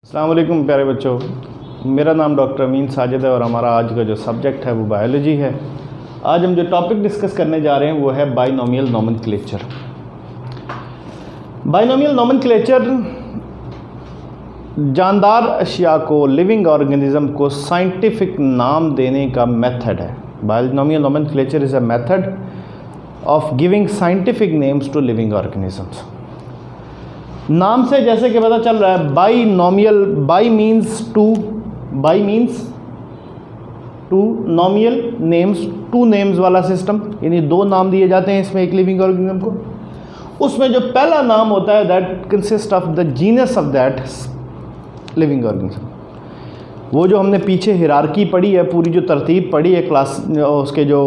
अस्सलाम वालेकुम प्यारे बच्चों, मेरा नाम डॉक्टर अमीन साजिद है और हमारा आज का जो सब्जेक्ट है वो बायोलॉजी है। आज हम जो टॉपिक डिस्कस करने जा रहे हैं वो है बाइनोमियल नोमेनक्लेचर। बाइनोमियल नोमेनक्लेचर जानदार अशिया को, लिविंग ऑर्गेनिज्म को साइंटिफिक नाम देने का मेथड है। Binomial nomenclature is a method of giving scientific names to living organisms. नाम से जैसे कि पता चल रहा है, binomial, bi means two, bi means two, nomial names, two names वाला सिस्टम, यानी दो नाम दिए जाते हैं इसमें एक लिविंग ऑर्गेनिज्म को। उसमें जो पहला नाम होता है that consist of the genus of that living organism. वो जो हमने पीछे हिरार्की पढ़ी है, पूरी जो तरतीब पढ़ी है क्लास, उसके जो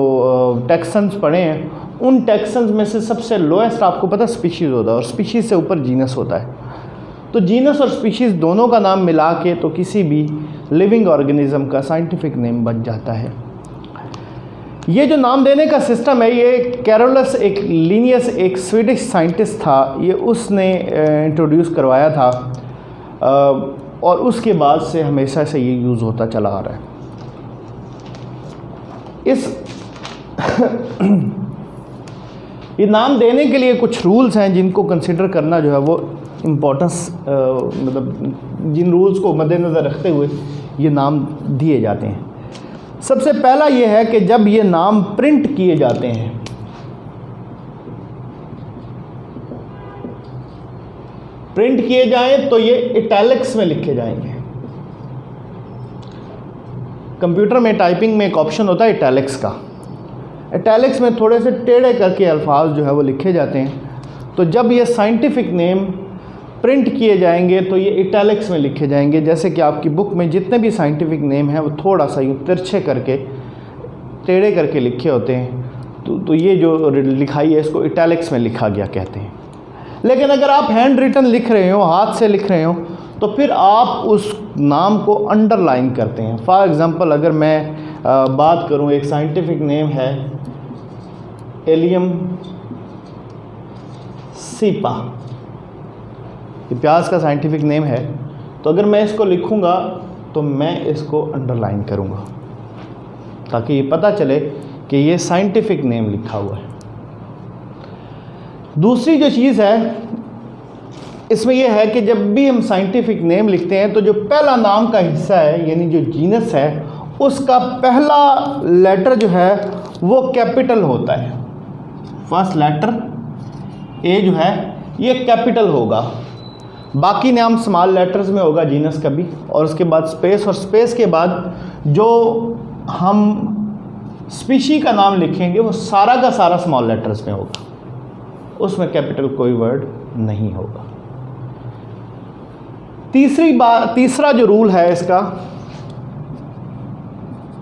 टेक्सन्स पढ़े हैं, उन टेक्सन्स में से सबसे लोएस्ट आपको पता स्पीशीज़ होता है और स्पीशीज़ से ऊपर जीनस होता है। तो जीनस और स्पीशीज़ दोनों का नाम मिला के तो किसी भी लिविंग ऑर्गेनिज्म का साइंटिफिक नेम बन जाता है। ये जो नाम देने का सिस्टम है, ये कैरोलस एक लिनियस, एक स्वीडिश साइंटिस्ट था, ये उसने इंट्रोड्यूस करवाया था और उसके बाद से हमेशा से ये यूज़ होता चला आ रहा है। ये नाम देने के लिए कुछ रूल्स हैं जिनको कंसिडर करना जो है वो इम्पोर्टेंस, मतलब जिन रूल्स को मद्देनज़र रखते हुए ये नाम दिए जाते हैं। सबसे पहला ये है कि जब ये नाम प्रिंट किए जाते हैं, प्रिंट किए जाएं तो ये इटैलिक्स में लिखे जाएंगे। कंप्यूटर में टाइपिंग में एक ऑप्शन होता है इटैलिक्स का। इटैलिक्स में थोड़े से टेढ़े करके अल्फाज जो है वो लिखे जाते हैं। तो जब ये साइंटिफिक नेम प्रिंट किए जाएंगे तो ये इटैलिक्स में लिखे जाएंगे। जैसे कि आपकी बुक में जितने भी साइंटिफिक नेम हैं वो थोड़ा सा यूँ तिरछे करके, टेढ़े करके लिखे होते हैं। तो ये जो लिखाई है इसको इटैलिक्स में लिखा गया कहते हैं। लेकिन अगर आप हैंड रिटन लिख रहे हो, हाथ से लिख रहे हो, तो फिर आप उस नाम को अंडरलाइन करते हैं। फॉर एग्ज़ाम्पल अगर मैं बात करूं, एक साइंटिफिक नेम है एलियम सीपा, ये प्याज का साइंटिफिक नेम है। तो अगर मैं इसको लिखूंगा तो मैं इसको अंडरलाइन करूंगा ताकि ये पता चले कि ये साइंटिफिक नेम लिखा हुआ है। दूसरी जो चीज़ है इसमें यह है कि जब भी हम साइंटिफिक नेम लिखते हैं तो जो पहला नाम का हिस्सा है, यानी जो जीनस है, उसका पहला लेटर जो है वो कैपिटल होता है। फर्स्ट लेटर ए जो है ये कैपिटल होगा, बाकी नाम स्मॉल लेटर्स में होगा जीनस का भी, और उसके बाद स्पेस, और स्पेस के बाद जो हम स्पीशी का नाम लिखेंगे वो सारा का सारा स्मॉल लेटर्स में होगा, उसमें कैपिटल कोई वर्ड नहीं होगा। तीसरा जो रूल है इसका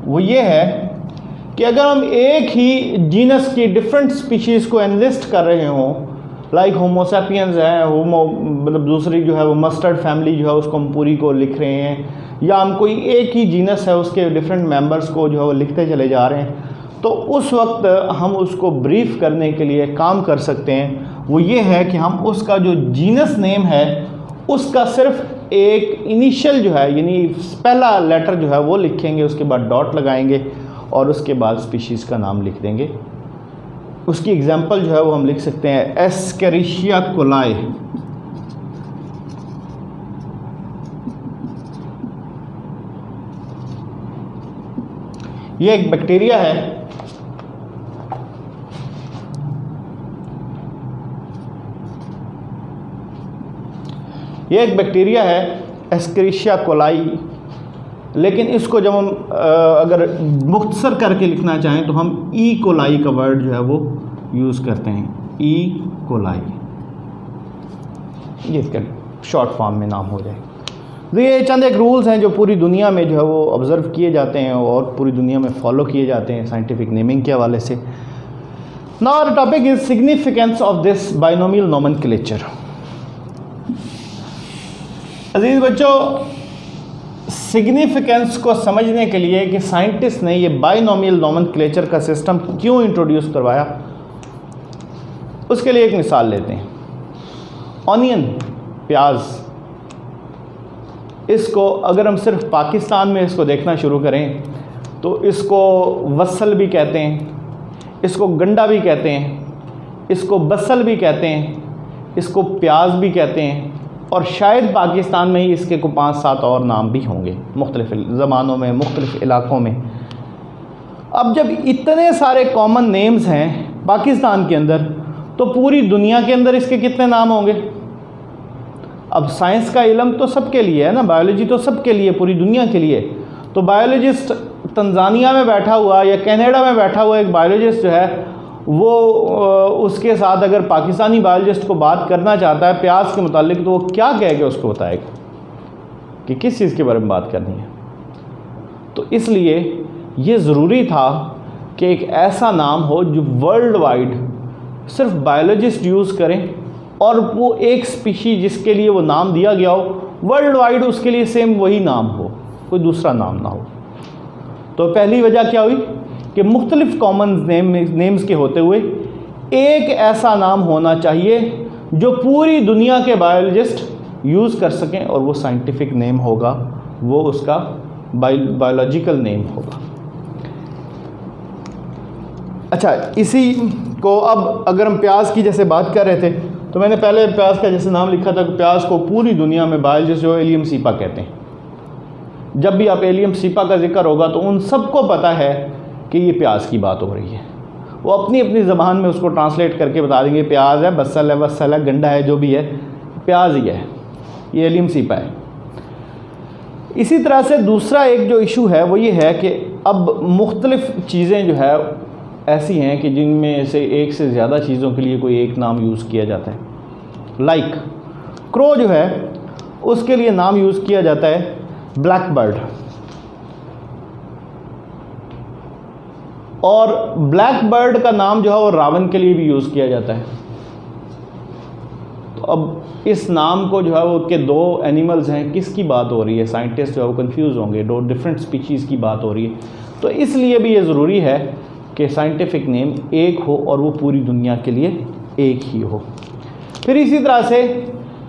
वो ये है कि अगर हम एक ही जीनस की डिफरेंट स्पीशीज़ को एनलिस्ट कर रहे हों, लाइक होमो सैपियंस है, होमो मतलब दूसरी जो है वो मस्टर्ड फैमिली जो है उसको हम पूरी को लिख रहे हैं, या हम कोई एक ही जीनस है उसके डिफरेंट मेंबर्स को जो है वो लिखते चले जा रहे हैं, तो उस वक्त हम उसको ब्रीफ करने के लिए काम कर सकते हैं। वो ये है कि हम उसका जो जीनस नेम है उसका सिर्फ एक इनिशियल जो है, यानी पहला लेटर जो है वो लिखेंगे, उसके बाद डॉट लगाएंगे और उसके बाद स्पीशीज़ का नाम लिख देंगे। उसकी एग्जांपल जो है वो हम लिख सकते हैं एस्केरिशिया कोलाई। ये एक बैक्टीरिया है, ये एक बैक्टीरिया है एस्केरिशिया कोलाई। लेकिन इसको जब हम अगर मुख्तसर करके लिखना चाहें तो हम ई कोलाई का वर्ड जो है वो यूज़ करते हैं, ई कोलाई, ये इसका शॉर्ट फॉर्म में नाम हो जाए। तो ये चंद एक रूल्स हैं जो पूरी दुनिया में जो है वो ऑब्ज़र्व किए जाते हैं और पूरी दुनिया में फॉलो किए जाते हैं साइंटिफिक नेमिंग के हवाले से। Now the topic is significance of this binomial nomenclature. अजीज़ बच्चों, सिग्निफिकेंस को समझने के लिए कि साइंटिस्ट ने ये बाइनोमियल नोमेनक्लेचर का सिस्टम क्यों इंट्रोड्यूस करवाया, उसके लिए एक मिसाल लेते हैं। ऑनियन, प्याज, इसको अगर हम सिर्फ पाकिस्तान में इसको देखना शुरू करें तो इसको वसल भी कहते हैं, इसको गंडा भी कहते हैं, इसको बसल भी कहते हैं, इसको प्याज भी कहते हैं, और शायद पाकिस्तान में ही इसके को 5-7 और नाम भी होंगे मुख्तलिफ़ ज़मानों में, मुख्तलिफ़ इलाक़ों में। अब जब इतने सारे कॉमन नेम्स हैं पाकिस्तान के अंदर, तो पूरी दुनिया के अंदर इसके कितने नाम होंगे? अब साइंस का इल्म तो सबके लिए है ना, बायोलॉजी तो सबके लिए, पूरी दुनिया के लिए। तो बायोलॉजिस्ट तंजानिया में बैठा हुआ या कनाडा में बैठा हुआ एक बायोलॉजिस्ट जो है वो उसके साथ अगर पाकिस्तानी बायोलॉजिस्ट को बात करना चाहता है प्याज के मुतालिक, तो वो क्या कह के उसको बताएगा कि किस चीज़ के बारे में बात करनी है। तो इसलिए ये ज़रूरी था कि एक ऐसा नाम हो जो वर्ल्ड वाइड सिर्फ बायोलॉजिस्ट यूज़ करें, और वो एक स्पीशी जिसके लिए वो नाम दिया गया हो वर्ल्ड वाइड उसके लिए सेम वही नाम हो, कोई दूसरा नाम ना हो। तो पहली वजह क्या हुई कि मुख्तलिफ़ कॉमन नेम्स के होते हुए एक ऐसा नाम होना चाहिए जो पूरी दुनिया के बायोलॉजिस्ट यूज़ कर सकें, और वो साइंटिफिक नेम होगा, वो उसका बायोलॉजिकल नेम होगा। अच्छा, इसी को अब अगर हम प्याज की जैसे बात कर रहे थे, तो मैंने पहले प्याज का जैसे नाम लिखा था कि प्याज को पूरी दुनिया में बायोलॉजिस्ट जो एलियम सीपा कहते हैं। जब भी आप एलियम सीपा का जिक्र होगा तो उन सबको पता है कि ये प्याज की बात हो रही है। वो अपनी अपनी ज़बान में उसको ट्रांसलेट करके बता देंगे प्याज है, बसल है, वसल है, गंडा है, जो भी है प्याज ही है, ये एलियम सीपा है। इसी तरह से दूसरा एक जो इशू है वो ये है कि अब मुख्तलिफ़ चीज़ें जो है ऐसी हैं कि जिनमें से एक से ज़्यादा चीज़ों के लिए कोई एक नाम यूज़ किया जाता है। लाइक क्रो जो है उसके लिए नाम यूज़ किया जाता है ब्लैक बर्ड, और ब्लैक बर्ड का नाम जो है वो रावण के लिए भी यूज़ किया जाता है। तो अब इस नाम को जो है वो के दो एनिमल्स हैं, किसकी बात हो रही है? साइंटिस्ट जो है वो कंफ्यूज होंगे, दो डिफरेंट स्पीशीज़ की बात हो रही है। तो इसलिए भी ये ज़रूरी है कि साइंटिफिक नेम एक हो और वो पूरी दुनिया के लिए एक ही हो। फिर इसी तरह से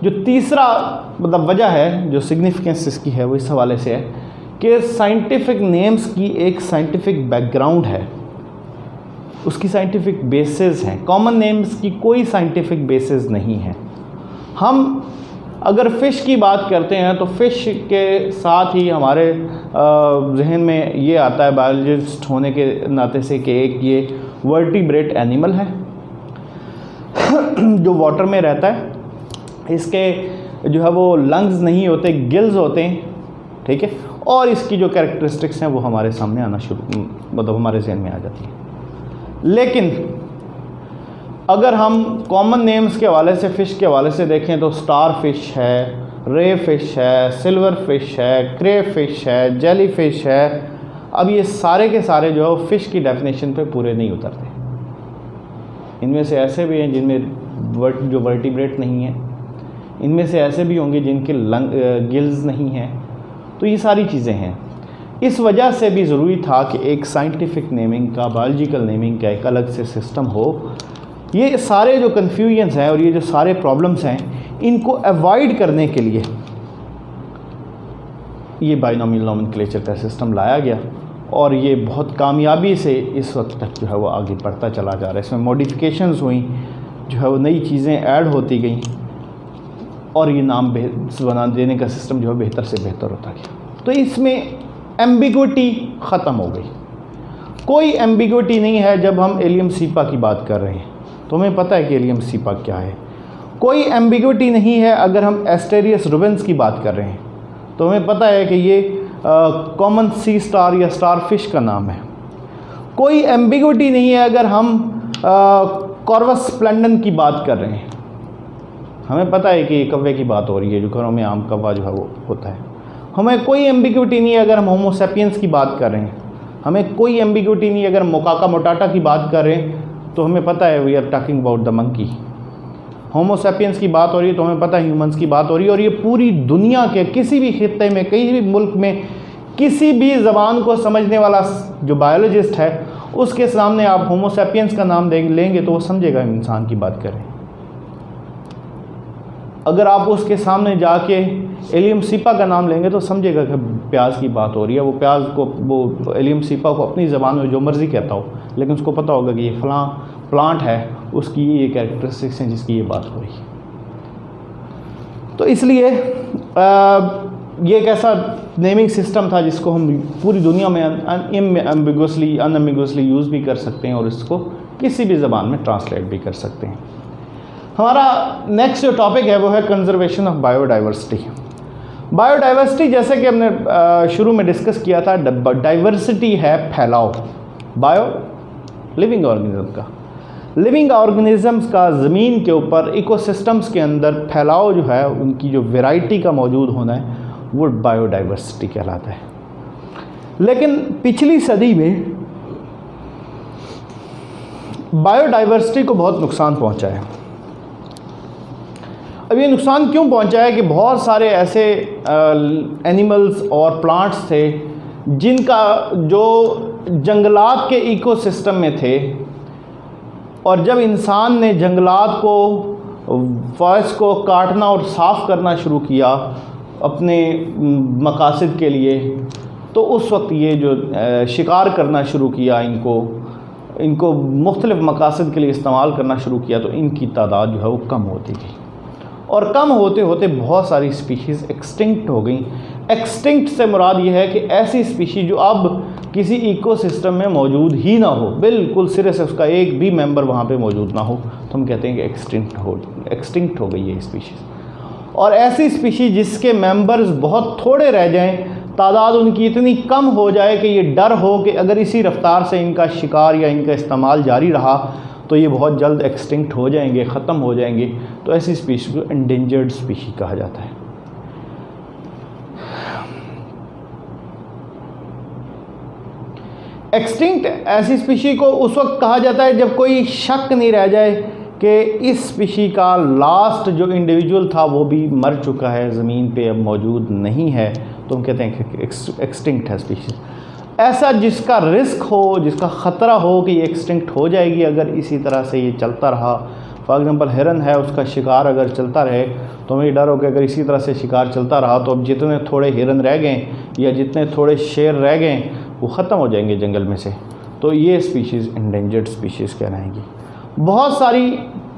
जो तीसरा मतलब वजह है जो सिग्निफिकेंस इसकी है वो इस हवाले से है कि साइंटिफिक नेम्स की एक साइंटिफिक बैकग्राउंड है, उसकी साइंटिफिक बेसिस हैं। कॉमन नेम्स की कोई साइंटिफिक बेसिस नहीं है। हम अगर फ़िश की बात करते हैं तो फ़िश के साथ ही हमारे जहन में ये आता है बायोलॉजिस्ट होने के नाते से कि एक ये वर्टिब्रेट एनिमल है जो वाटर में रहता है। इसके जो है वो लंग्स नहीं होते, गिल्स होते हैं, ठीक है, और इसकी जो कैरेक्टरिस्टिक्स हैं वो हमारे सामने आना शुरू मतलब हमारे जहन में आ जाती है। लेकिन अगर हम कॉमन नेम्स के हवाले से फ़िश के हवाले से देखें तो स्टार फिश है, रे फिश है, सिल्वर फिश है, क्रे फिश है, जेली फिश है। अब ये सारे के सारे जो है फ़िश की डेफिनेशन पे पूरे नहीं उतरते। इनमें से ऐसे भी हैं जिनमें जो वर्टिब्रेट नहीं है, इनमें से ऐसे भी होंगे जिनके गिल्स नहीं हैं। तो ये सारी चीज़ें हैं। इस वजह से भी ज़रूरी था कि एक साइंटिफिक नेमिंग का, बायोलॉजिकल नेमिंग का एक अलग से सिस्टम हो। ये सारे जो कन्फ्यूजन्स हैं और ये जो सारे प्रॉब्लम्स हैं, इनको अवॉइड करने के लिए ये बाइनोमियल नोमेनक्लेचर का सिस्टम लाया गया, और ये बहुत कामयाबी से इस वक्त तक जो है वो आगे बढ़ता चला जा रहा है। इसमें मॉडिफिकेशंस हुई, जो है वो नई चीज़ें ऐड होती गई, और ये नाम बना देने का सिस्टम जो है बेहतर से बेहतर होता गया। तो इसमें एम्बिग्विटी ख़त्म हो गई। कोई एम्बिग्विटी नहीं है जब हम एलियम सीपा की बात कर रहे हैं, तो हमें पता है कि एलियम सीपा क्या है। कोई एम्बिग्विटी नहीं है अगर हम एस्टेरियस रूबेंस की बात कर रहे हैं, तो हमें पता है कि ये कॉमन सी स्टार या स्टार फिश का नाम है। कोई एम्बिग्विटी नहीं है अगर हम कॉर्वस स्प्लेंडन की बात कर रहे हैं, हमें पता है कि कौवे की बात हो रही है, जो घरों में आम कौवा जो है वो होता है। हमें कोई एम्बिग्विटी नहीं है अगर हम होमो सैपियंस की बात कर रहे हैं। हमें कोई एम्बिग्विटी नहीं है अगर मोकाका मोटाटा की बात कर रहे हैं, तो हमें पता है we are talking about the monkey. Homo sapiens की बात हो रही है तो हमें पता है ह्यूमंस की बात हो रही है। और ये पूरी दुनिया के किसी भी खित्ते में, कहीं भी मुल्क में, किसी भी ज़बान को समझने वाला जो बायोलॉजिस्ट है, उसके सामने आप होमो सैपियंस का नाम लेंगे तो वो समझेगा इंसान की बात करें। अगर आप उसके सामने जाके एलियम सीपा का नाम लेंगे तो समझेगा कि प्याज की बात हो रही है। वो प्याज को, वो एलियम सीपा को अपनी ज़बान में जो मर्ज़ी कहता हो, लेकिन उसको पता होगा कि ये फ़लाँ प्लांट है, उसकी ये कैरेक्टरिस्टिक्स हैं जिसकी ये बात हो रही है। तो इसलिए ये एक ऐसा नेमिंग सिस्टम था जिसको हम पूरी दुनिया में अनएम्बिगुअसली यूज़ भी कर सकते हैं और इसको किसी भी ज़बान में ट्रांसलेट भी कर सकते हैं। हमारा नेक्स्ट जो टॉपिक है वो है कंजर्वेशन ऑफ बायोडाइवर्सिटी। बायोडाइवर्सिटी जैसे कि हमने शुरू में डिस्कस किया था, डाइवर्सिटी है फैलाव, बायो लिविंग ऑर्गेनिज्म का, लिविंग ऑर्गेनिजम्स का ज़मीन के ऊपर इकोसिस्टम्स के अंदर फैलाव जो है, उनकी जो वैरायटी का मौजूद होना है वो बायोडाइवर्सिटी कहलाता है। लेकिन पिछली सदी में बायोडाइवर्सिटी को बहुत नुकसान पहुंचा है। अब ये नुकसान क्यों पहुंचा है कि बहुत सारे ऐसे एनिमल्स और प्लांट्स थे जिनका जो जंगलात के इकोसिस्टम में थे, और जब इंसान ने जंगलात को, फॉरेस्ट को काटना और साफ़ करना शुरू किया अपने मकासद के लिए, तो उस वक्त ये जो शिकार करना शुरू किया, इनको मुख्तलिफ़ मकासद के लिए इस्तेमाल करना शुरू किया, तो इनकी तादाद जो है वो कम होती गई, और कम होते होते बहुत सारी स्पीशीज़ एक्सटिंक्ट हो गई। एक्सटिंक्ट से मुराद ये है कि ऐसी स्पीशीज़ जो अब किसी इकोसिस्टम में मौजूद ही ना हो, बिल्कुल सिरे से उसका एक भी मेंबर वहाँ पे मौजूद ना हो, तो हम कहते हैं कि एक्सटिंक्ट हो गई है स्पीशीज़। और ऐसी स्पीशीज़ जिसके मेंबर्स बहुत थोड़े रह जाएं, तादाद उनकी इतनी कम हो जाए कि ये डर हो कि अगर इसी रफ्तार से इनका शिकार या इनका इस्तेमाल जारी रहा तो ये बहुत जल्द एक्सटिंक्ट हो जाएंगे, ख़त्म हो जाएंगे, तो ऐसी स्पीशीज़ को एंडेंजर्ड स्पीशी कहा जाता है। एक्सटिंक्ट ऐसी स्पीशी को उस वक्त कहा जाता है जब कोई शक नहीं रह जाए कि इस स्पीशी का लास्ट जो इंडिविजुअल था वो भी मर चुका है, ज़मीन पे अब मौजूद नहीं है, तो हम कहते हैं कि एक्सटिंक्ट है स्पीशीज़। ऐसा जिसका रिस्क हो, जिसका ख़तरा हो कि ये एक्सटिंक्ट हो जाएगी अगर इसी तरह से ये चलता रहा। फॉर एग्ज़ाम्पल हिरन है, उसका शिकार अगर चलता रहे तो हमें डर हो कि अगर इसी तरह से शिकार चलता रहा तो अब जितने थोड़े हिरन रह गए या जितने थोड़े शेर रह गए वो ख़त्म हो जाएंगे जंगल में से, तो ये स्पीशीज़ एंडेंजर्ड स्पीशीज़ कहलाएंगी। बहुत सारी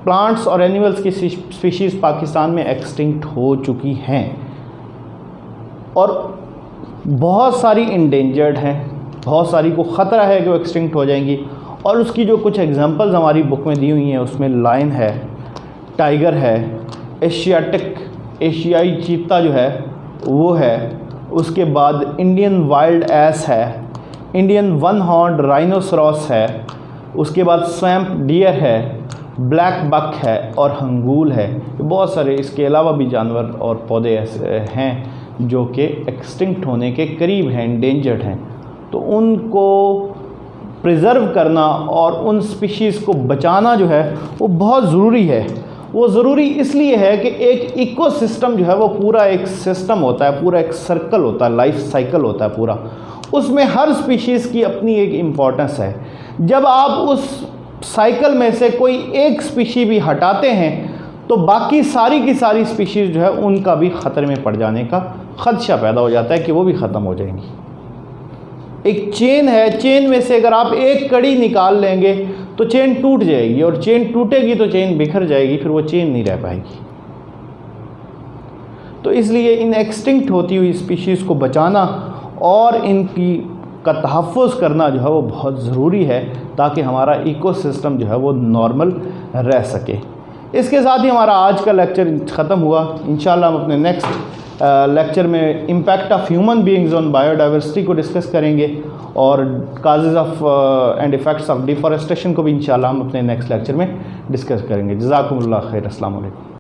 प्लांट्स और एनिमल्स की स्पीशीज़ पाकिस्तान में एक्सटिंक्ट हो चुकी हैं और बहुत सारी इंडेंजर्ड हैं, बहुत सारी को ख़तरा है कि वो एक्सटिंक्ट हो जाएंगी। और उसकी जो कुछ एग्जांपल्स हमारी बुक में दी हुई हैं उसमें लायन है, टाइगर है, एशियाई चीता जो है वो है, उसके बाद इंडियन वाइल्ड एस है, इंडियन वन हॉर्न राइनोसरॉस है, उसके बाद स्वैम्प डियर है, ब्लैक बक है और हंगूल है। बहुत सारे इसके अलावा भी जानवर और पौधे ऐसे हैं जो कि एक्सटिंक्ट होने के करीब हैं, एंडेंजर्ड हैं। तो उनको प्रिज़र्व करना और उन स्पीशीज़ को बचाना जो है वो बहुत ज़रूरी है। वो ज़रूरी इसलिए है कि एक इकोसिस्टम जो है वो पूरा एक सिस्टम होता है, पूरा एक सर्कल होता है, लाइफ साइकिल होता है पूरा, उसमें हर स्पीशीज़ की अपनी एक इम्पॉर्टेंस है। जब आप उस साइकिल में से कोई एक स्पीशी भी हटाते हैं तो बाकी सारी की सारी स्पीशीज़ जो है उनका भी ख़तरे में पड़ जाने का ख़दशा पैदा हो जाता है कि वो भी ख़त्म हो जाएंगी। एक चेन है, चेन में से अगर आप एक कड़ी निकाल लेंगे तो चेन टूट जाएगी, और चेन टूटेगी तो चेन बिखर जाएगी, फिर वो चेन नहीं रह पाएगी। तो इसलिए इन एक्सटिंक्ट होती हुई स्पीशीज़ को बचाना और इनकी का तहफ़्फ़ुज़ करना जो है वो बहुत ज़रूरी है ताकि हमारा इकोसिस्टम जो है वो नॉर्मल रह सके। इसके साथ ही हमारा आज का लेक्चर ख़त्म हुआ। इंशाल्लाह हम अपने नेक्स्ट लेक्चर में impact of human beings on biodiversity को डिस्कस करेंगे और causes of and effects of deforestation को भी इंशाल्लाह हम अपने नेक्स्ट लेक्चर में डिस्कस करेंगे। जज़ाकुमुल्लाह खैर। अस्सलाम वालेकुम।